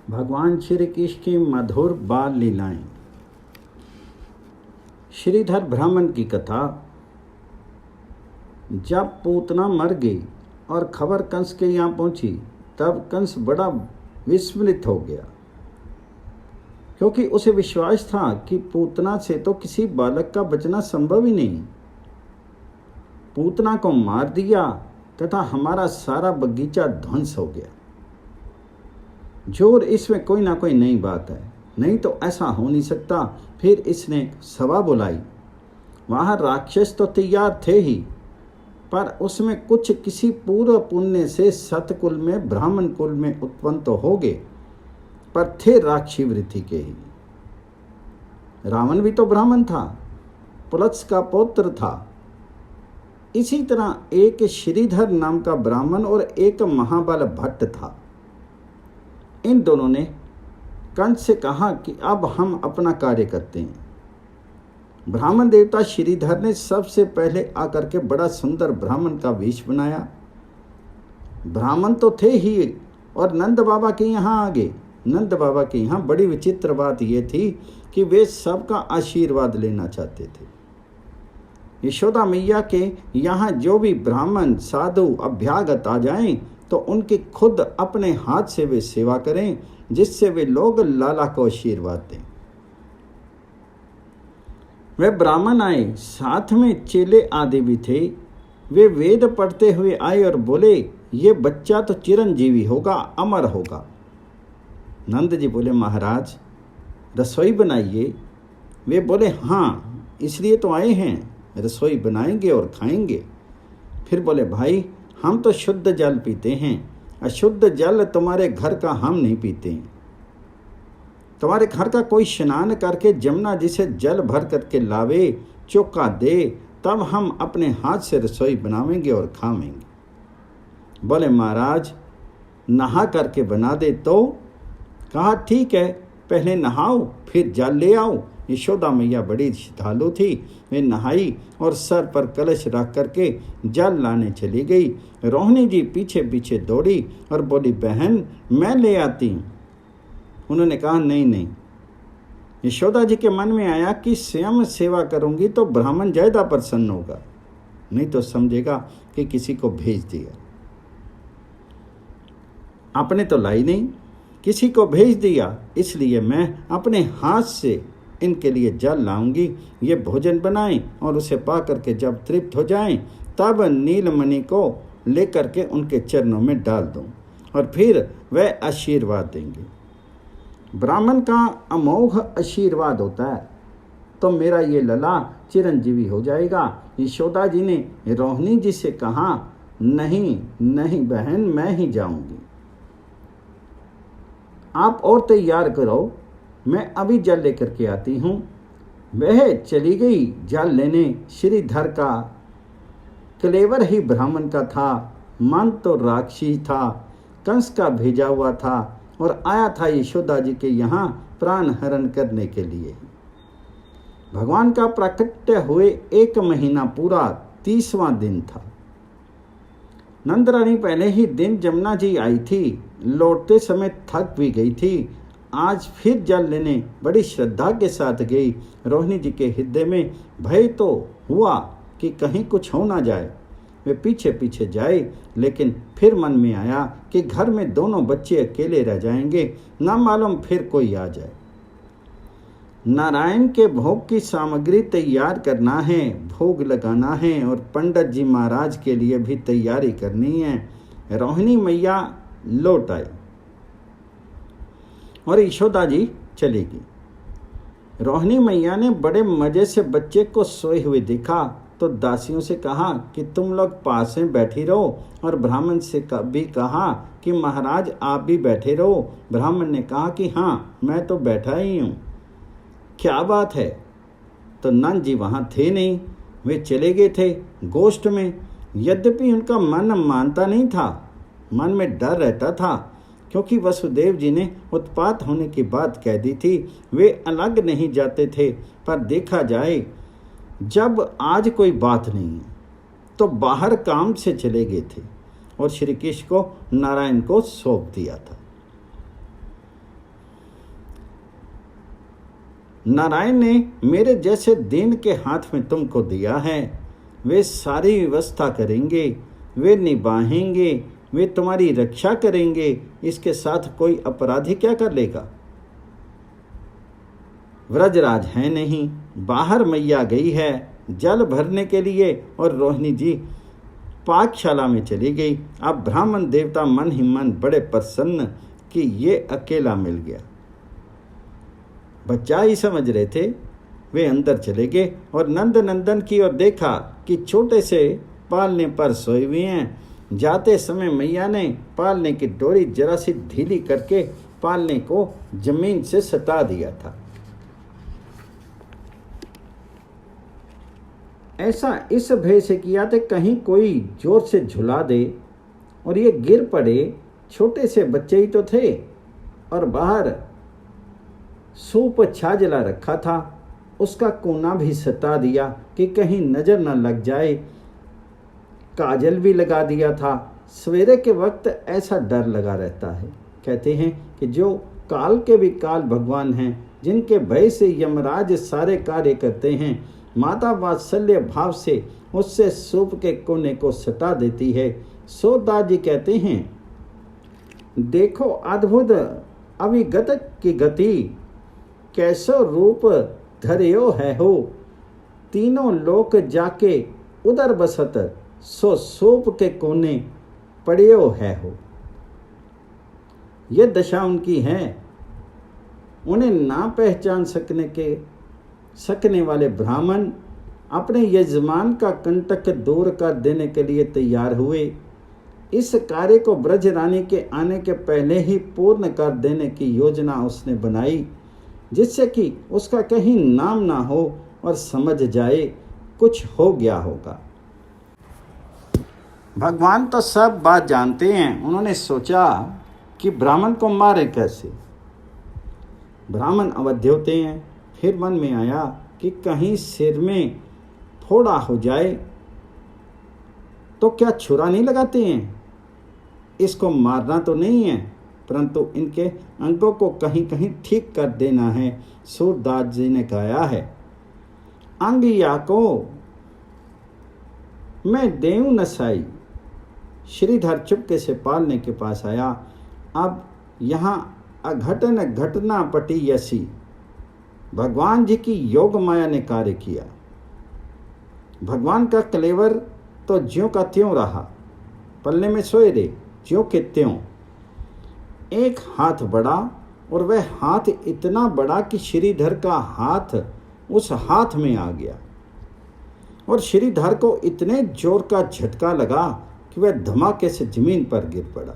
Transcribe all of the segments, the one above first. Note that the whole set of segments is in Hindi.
भगवान श्री कृष्ण की मधुर बाल लीलाएं। श्रीधर ब्राह्मण की कथा। जब पूतना मर गई और खबर कंस के यहाँ पहुंची, तब कंस बड़ा विस्मित हो गया, क्योंकि उसे विश्वास था कि पूतना से तो किसी बालक का बचना संभव ही नहीं। पूतना को मार दिया तथा हमारा सारा बगीचा ध्वंस हो गया। जोर इसमें कोई ना कोई नई बात है, नहीं तो ऐसा हो नहीं सकता। फिर इसने सभा बुलाई। वहाँ राक्षस तो तैयार थे ही, पर उसमें कुछ किसी पूर्व पुण्य से सतकुल में ब्राह्मण कुल में उत्पन्न तो हो गए, पर थे राक्षी वृत्ति के ही। रावण भी तो ब्राह्मण था, पुलत्स का पौत्र था। इसी तरह एक श्रीधर नाम का ब्राह्मण और एक महाबल भट्ट था। इन दोनों ने कंस से कहा कि अब हम अपना कार्य करते हैं। ब्राह्मण देवता श्रीधर ने सबसे पहले आकर के बड़ा सुंदर ब्राह्मण का वेश बनाया। ब्राह्मण तो थे ही और नंद बाबा के यहाँ आ गए। नंद बाबा के यहाँ बड़ी विचित्र बात यह थी कि वे सबका आशीर्वाद लेना चाहते थे। यशोदा मैया के यहाँ जो भी ब्राह्मण साधु अभ्यागत आ जाएं, तो उनकी खुद अपने हाथ से वे सेवा करें, जिससे वे लोग लाला को आशीर्वाद दें। वे ब्राह्मण आए, साथ में चेले आदि भी थे। वे वेद पढ़ते हुए आए और बोले, ये बच्चा तो चिरंजीवी होगा, अमर होगा। नंद जी बोले, महाराज रसोई बनाइए। वे बोले, हाँ इसलिए तो आए हैं, रसोई बनाएंगे और खाएंगे। फिर बोले, भाई हम तो शुद्ध जल पीते हैं, अशुद्ध जल तुम्हारे घर का हम नहीं पीते हैं। तुम्हारे घर का कोई स्नान करके जमुना जी से जल भर करके लावे, चौका दे, तब हम अपने हाथ से रसोई बनावेंगे और खावेंगे। बोले, महाराज नहा करके बना दे तो? कहा, ठीक है, पहले नहाओ फिर जल ले आओ। यशोदा मैया बड़ी श्रद्धालु थी। वे नहाई और सर पर कलश रख करके जल लाने चली गई। रोहिणी जी पीछे पीछे दौड़ी और बोली, बहन मैं ले आती हूँ। उन्होंने कहा, नहीं नहीं। यशोदा जी के मन में आया कि स्वयं सेवा करूंगी तो ब्राह्मण ज्यादा प्रसन्न होगा, नहीं तो समझेगा कि किसी को भेज दिया। आपने तो लाई नहीं, किसी को भेज दिया, इसलिए मैं अपने हाथ से इनके लिए जल लाऊंगी। ये भोजन बनाएं और उसे पा करके जब तृप्त हो जाएं, तब नीलमणि को लेकर के उनके चरणों में डाल दूं और फिर वह आशीर्वाद देंगे। ब्राह्मण का अमोघ आशीर्वाद होता है, तो मेरा ये लला चिरंजीवी हो जाएगा। यशोदा जी ने रोहिणी जी से कहा, नहीं नहीं बहन, मैं ही जाऊंगी, आप और तैयार करो, मैं अभी जल लेकर के आती हूँ। वह चली गई जल लेने। श्रीधर का कलेवर ही ब्राह्मण का था, मन तो राक्षसी था, कंस का भेजा हुआ था और आया था यशोदा जी के यहाँ प्राण हरण करने के लिए। भगवान का प्राकट्य हुए 1 महीना पूरा 30वां दिन था। नंद रानी पहले ही दिन जमुना जी आई थी, लौटते समय थक भी गई थी। आज फिर जल लेने बड़ी श्रद्धा के साथ गई। रोहिणी जी के हृदय में भय तो हुआ कि कहीं कुछ हो ना जाए। वे पीछे पीछे जाए, लेकिन फिर मन में आया कि घर में दोनों बच्चे अकेले रह जाएंगे, ना मालूम फिर कोई आ जाए। नारायण के भोग की सामग्री तैयार करना है, भोग लगाना है और पंडित जी महाराज के लिए भी तैयारी करनी है। रोहिणी मैया लौट आई और यशोदा जी चली गई। रोहिणी मैया ने बड़े मजे से बच्चे को सोए हुए देखा, तो दासियों से कहा कि तुम लोग पास में बैठी रहो, और ब्राह्मण से भी कहा कि महाराज आप भी बैठे रहो। ब्राह्मण ने कहा कि हाँ मैं तो बैठा ही हूँ। क्या बात है? तो नंद जी वहाँ थे नहीं, वे चले गए थे गोष्ठ में। यद्यपि उनका मन मानता नहीं था, मन में डर रहता था, क्योंकि वसुदेव जी ने उत्पात होने की बात कह दी थी। वे अलग नहीं जाते थे, पर देखा जाए जब आज कोई बात नहीं है, तो बाहर काम से चले गए थे और श्री कृष्ण को नारायण को सौंप दिया था। नारायण ने मेरे जैसे दीन के हाथ में तुमको दिया है। वे सारी व्यवस्था करेंगे, वे निभाएंगे, वे तुम्हारी रक्षा करेंगे। इसके साथ कोई अपराधी क्या कर लेगा? व्रजराज है नहीं, बाहर मैया गई है जल भरने के लिए और रोहिणी जी पाकशाला में चली गई। अब ब्राह्मण देवता मन ही मन बड़े प्रसन्न कि ये अकेला मिल गया। बच्चा ही समझ रहे थे। वे अंदर चले गए और नंद नंदन की ओर देखा कि छोटे से पालने पर सोए हुए हैं। जाते समय मैया ने पालने की डोरी जरा सी ढीली करके पालने को जमीन से सटा दिया था। ऐसा इस भय से किया था कहीं कोई जोर से झुला दे और ये गिर पड़े। छोटे से बच्चे ही तो थे और बाहर सूप छाजला रखा था, उसका कोना भी सटा दिया कि कहीं नजर न लग जाए। काजल भी लगा दिया था। सवेरे के वक्त ऐसा डर लगा रहता है। कहते हैं कि जो काल के भी काल भगवान हैं, जिनके भय से यमराज सारे कार्य करते हैं, माता वात्सल्य भाव से उससे सूप के कोने को सटा देती है। सूरदास जी कहते हैं, देखो अद्भुत अविगत की गति, कैसो रूप धर्यो है हो। तीनों लोक जाके उधर बसत, सो सूप के कोने पड़ियो है हो। ये दशा उनकी है। उन्हें ना पहचान सकने वाले ब्राह्मण अपने यजमान का कंटक दूर कर देने के लिए तैयार हुए। इस कार्य को ब्रज रानी के आने के पहले ही पूर्ण कर देने की योजना उसने बनाई, जिससे कि उसका कहीं नाम ना हो और समझ जाए कुछ हो गया होगा। भगवान तो सब बात जानते हैं। उन्होंने सोचा कि ब्राह्मण को मारे कैसे। ब्राह्मण अवध्य होते हैं। फिर मन में आया कि कहीं सिर में फोड़ा हो जाए तो क्या छुरा नहीं लगाते हैं? इसको मारना तो नहीं है, परंतु इनके अंगों को कहीं कहीं ठीक कर देना है। सूरदास जी ने गाया है, अंगिया को मैं देऊं नसाई। श्रीधर चुपके से पालने के पास आया। अब यहाँ अघटन घटना पटी यसी। भगवान जी की योग माया ने कार्य किया। भगवान का कलेवर तो ज्यों का त्यों रहा, पल्ले में सोए रे ज्यों के त्यों। एक हाथ बड़ा और वह हाथ इतना बड़ा कि श्रीधर का हाथ उस हाथ में आ गया और श्रीधर को इतने जोर का झटका लगा कि वह धमाके से जमीन पर गिर पड़ा।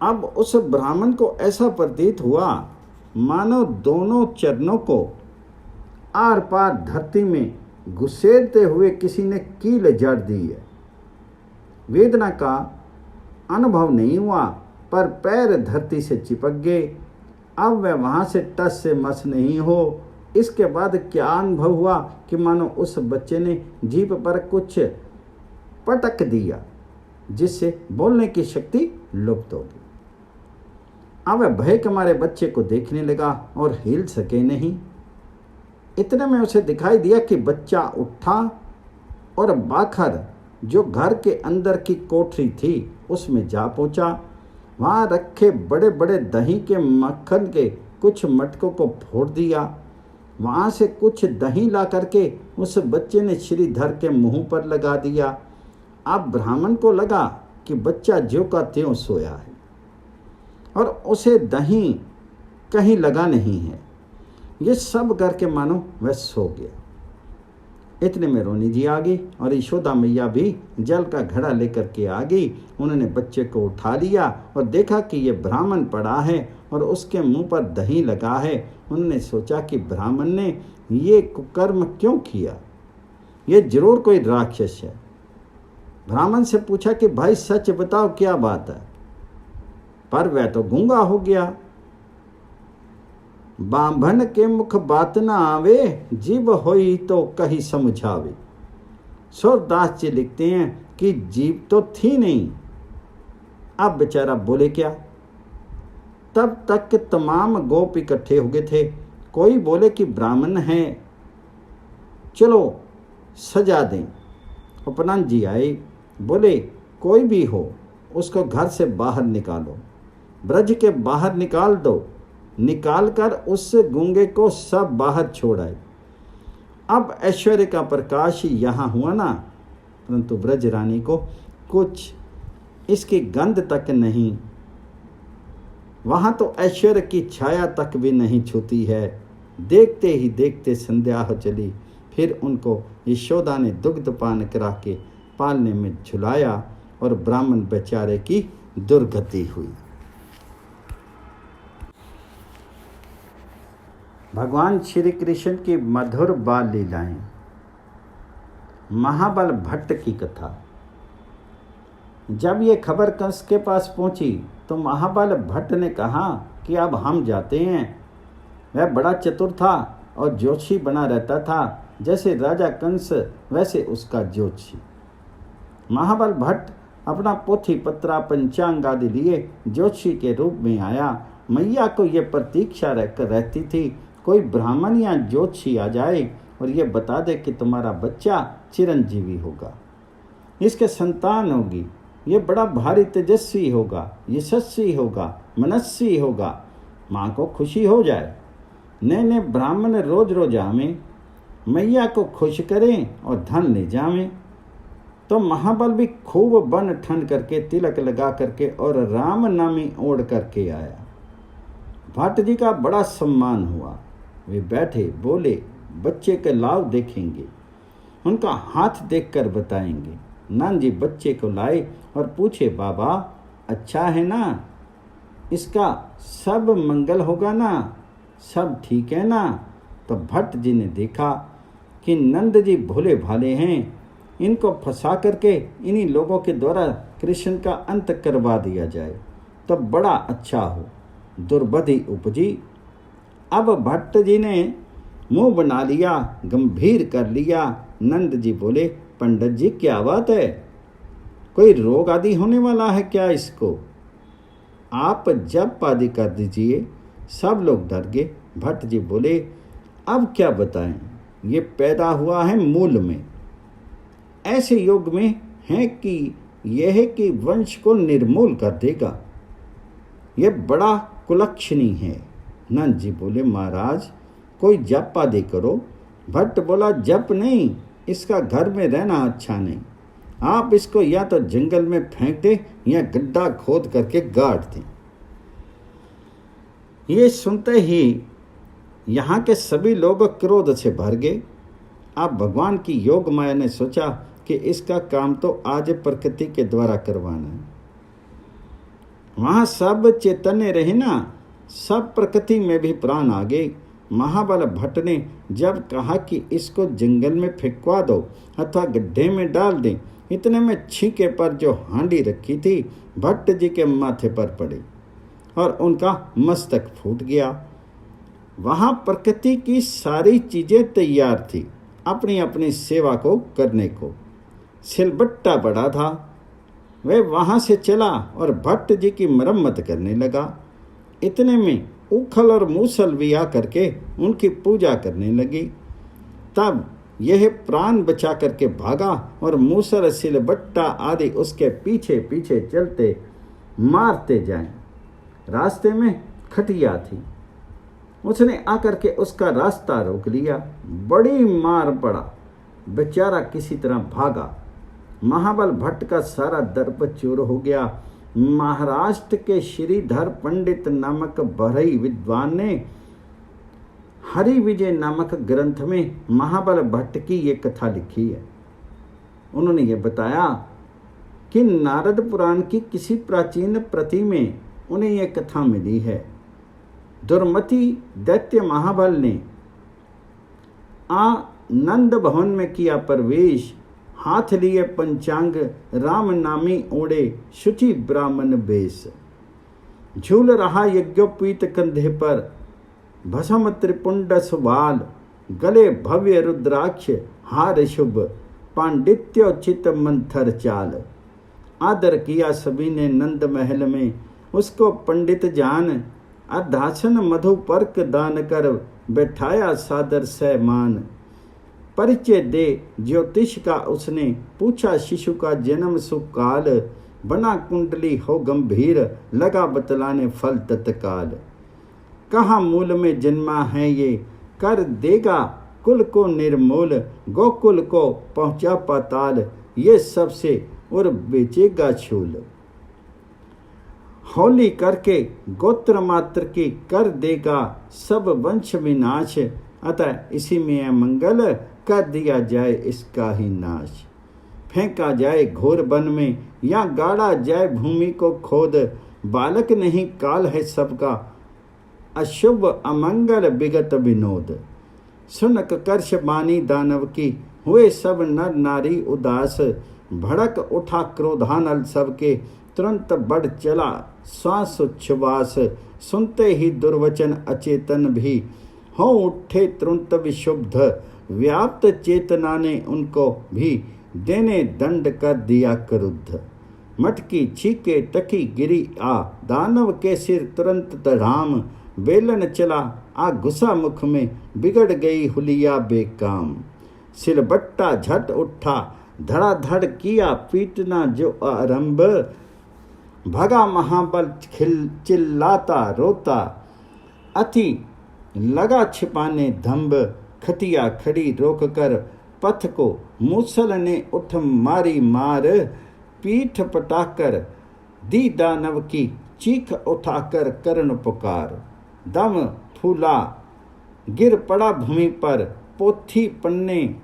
अब उस ब्राह्मण को ऐसा प्रतीत हुआ मानो दोनों चरणों को आर पार धरती में घुसेड़ते हुए किसी ने कील जड़ दी है। वेदना का अनुभव नहीं हुआ, पर पैर धरती से चिपक गए। अब वह वहां से टस से मस नहीं हो। इसके बाद क्या अनुभव हुआ कि मानो उस बच्चे ने जीभ पर कुछ पटक दिया, जिससे बोलने की शक्ति लुप्त हो गई। अब वह भय के मारे बच्चे को देखने लगा और हिल सके नहीं। इतने में उसे दिखाई दिया कि बच्चा उठा और बाखर जो घर के अंदर की कोठरी थी उसमें जा पहुंचा। वहां रखे बड़े बड़े दही के मक्खन के कुछ मटकों को फोड़ दिया। वहां से कुछ दही ला करके उस बच्चे ने श्रीधर के मुंह पर लगा दिया। अब ब्राह्मण को लगा कि बच्चा ज्यों का त्यों सोया है और उसे दही कहीं लगा नहीं है। ये सब करके मानो वह सो गया। इतने में रोनी जी आ गई और यशोदा मैया भी जल का घड़ा लेकर के आ गई। उन्होंने बच्चे को उठा लिया और देखा कि ये ब्राह्मण पड़ा है और उसके मुंह पर दही लगा है। उन्होंने सोचा कि ब्राह्मण ने ये कुकर्म क्यों किया, ये जरूर कोई राक्षस है। ब्राह्मण से पूछा कि भाई सच बताओ क्या बात है, पर वह तो गूंगा हो गया। बांभन के मुख बात ना आवे, जीव होई तो कहीं समझावे। सूरदास जी लिखते हैं कि जीव तो थी नहीं, अब बेचारा बोले क्या। तब तक के तमाम गोप इकट्ठे हो गए थे। कोई बोले कि ब्राह्मण है, चलो सजा दें। उपनंद जी आए, बोले कोई भी हो उसको घर से बाहर निकालो, ब्रज के बाहर निकाल दो। निकाल कर उस गूंगे को सब बाहर छोड़ आए। अब ऐश्वर्य का प्रकाश यहाँ हुआ ना, परंतु ब्रज रानी को कुछ इसकी गंध तक नहीं, वहाँ तो ऐश्वर्य की छाया तक भी नहीं छूती है। देखते ही देखते संध्या हो चली। फिर उनको यशोदा ने दुग्ध पान करा के पालने में झुलाया और ब्राह्मण बेचारे की दुर्गति हुई। भगवान श्री कृष्ण की मधुर बाल लीलाएं। महाबल भट्ट की कथा। जब ये खबर कंस के पास पहुंची तो महाबल भट्ट ने कहा कि अब हम जाते हैं। वह बड़ा चतुर था और ज्योतिषी बना रहता था, जैसे राजा कंस वैसे उसका ज्योतिषी। महाबल भट्ट अपना पोथी पत्रा पंचांग आदि लिए ज्योतिषी के रूप में आया। मैया को ये प्रतीक्षा रहती थी कोई ब्राह्मण या ज्योतिषी आ जाए और ये बता दे कि तुम्हारा बच्चा चिरंजीवी होगा, इसके संतान होगी, ये बड़ा भारी तेजस्वी होगा, यशस्वी होगा, मनस्वी होगा, माँ को खुशी हो जाए। नए नए ब्राह्मण रोज रोज आवें, मैया को खुश करें और धन ले जावें। तो महाबल भी खूब बन ठन करके तिलक लगा करके और राम नामी ओढ़ करके आया। भट्ट जी का बड़ा सम्मान हुआ। वे बैठे, बोले बच्चे के लाभ देखेंगे, उनका हाथ देखकर बताएंगे। नंद जी बच्चे को लाए और पूछे, बाबा अच्छा है ना, इसका सब मंगल होगा ना, सब ठीक है ना? तो भट्ट जी ने देखा कि नंद जी भोले भाले हैं, इनको फंसा करके इन्हीं लोगों के द्वारा कृष्ण का अंत करवा दिया जाए तो बड़ा अच्छा हो। दुर्बुद्धि उपजी। अब भट्ट जी ने मुंह बना लिया, गंभीर कर लिया। नंद जी बोले, पंडित जी क्या बात है, कोई रोग आदि होने वाला है क्या इसको? आप जप आदि कर दीजिए। सब लोग डर गए। भट्ट जी बोले, अब क्या बताएं, ये पैदा हुआ है मूल में, ऐसे योग में है कि यह कि वंश को निर्मूल कर देगा, यह बड़ा कुलक्षणी है। नंद जी बोले, महाराज कोई जप आदि करो। भट्ट बोला, जप नहीं, इसका घर में रहना अच्छा नहीं, आप इसको या तो जंगल में फेंक दें या गड्ढा खोद करके गाड़ दें। ये सुनते ही यहाँ के सभी लोग क्रोध से भर गए। अब भगवान की योग माया ने सोचा कि इसका काम तो आज प्रकृति के द्वारा करवाना है। वहाँ सब चैतन्य रहे ना, सब प्रकृति में भी प्राण आ गए। महाबल भट्ट ने जब कहा कि इसको जंगल में फेंकवा दो अथवा गड्ढे में डाल दें, इतने में छींके पर जो हांडी रखी थी भट्ट जी के माथे पर पड़ी और उनका मस्तक फूट गया। वहाँ प्रकृति की सारी चीजें तैयार थी अपनी अपनी सेवा को करने को। सिलबट्टा बड़ा था, वह वहाँ से चला और भट्ट जी की मरम्मत करने लगा। इतने में उखल और मूसल भी आ करके उनकी पूजा करने लगी। तब यह प्राण बचा करके भागा और मूसल सिलबट्टा आदि उसके पीछे पीछे चलते मारते जाएं। रास्ते में खटिया थी, उसने आकर के उसका रास्ता रोक लिया। बड़ी मार पड़ा, बेचारा किसी तरह भागा। महाबल भट्ट का सारा दर्प चूर हो गया। महाराष्ट्र के श्रीधर पंडित नामक बरई विद्वान ने हरि विजय नामक ग्रंथ में महाबल भट्ट की ये कथा लिखी है। उन्होंने ये बताया कि नारद पुराण की किसी प्राचीन प्रति में उन्हें ये कथा मिली है। दुर्मति दैत्य महाबल ने आनंद भवन में किया प्रवेश, हाथ लिए पंचांग, राम नामी ओढ़े शुचि ब्राह्मण बेश। झूल रहा यज्ञोपीत कंधे पर, भस्म त्रिपुंड सुबाल, गले भव्य रुद्राक्ष हार शुभ, पांडित्योचित मंथर चाल। आदर किया सभी ने नंद महल में, उसको पंडित जान, अर्धासन मधु पर्क दान कर, बैठाया सादर सहमान। परिचय दे ज्योतिष का उसने, पूछा शिशु का जन्म सुकाल। बना कुंडली हो गंभीर, लगा बतलाने फल तत्काल। कहाँ मूल में जन्मा है ये, कर देगा कुल को निर्मूल। गोकुल को पहुँचा पाताल, ये सबसे और बेचेगा छूल। होली करके गोत्र मात्र की कर देगा सब वंश विनाश। अतः इसी में मंगल, कर दिया जाए इसका ही नाश। फेंका जाए घोर वन में, या गाड़ा जाए भूमि को खोद। बालक नहीं काल है सबका, अशुभ अमंगल विगत विनोद। सुनक कर्ष बानी दानव की, हुए सब नर नारी उदास। भड़क उठा क्रोधानल सबके, तुरंत बढ़ चला श्वास उच्छ्वास। सुनते ही दुर्वचन अचेतन भी, हो उठे तुरंत विशुद्ध। व्याप्त चेतना ने उनको भी देने दंड कर दिया क्रुद्ध। मटकी छीके टकी गिरी आ, दानव के सिर तुरंत धड़ाम। बेलन चला आ घुसा मुख में, बिगड़ गई हुलिया बेकाम। सिलबट्टा झट उठा, धड़ाधड़ किया पीटना जो आरंभ। भगा महाबल चिल्लाता रोता, अति लगा छिपाने धम्ब। खटिया खड़ी रोककर पथ को, मूसल ने उठ मारी मार। पीठ पटाकर दी दानव की, चीख उठाकर कर्ण पुकार। दम फूला गिर पड़ा भूमि पर, पोथी पन्ने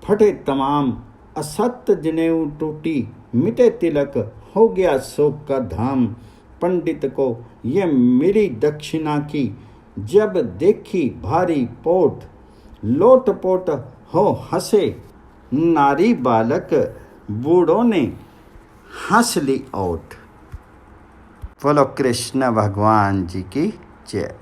फटे तमाम। असत्य जनेऊ टूटी, मिटे तिलक, हो गया शोक का धाम। पंडित को ये मेरी दक्षिणा की, जब देखी भारी पोट। लोट पोट हो हंसे नारी बालक, बूढ़ों ने हंस ली ओट। बोलो कृष्ण भगवान जी की जय।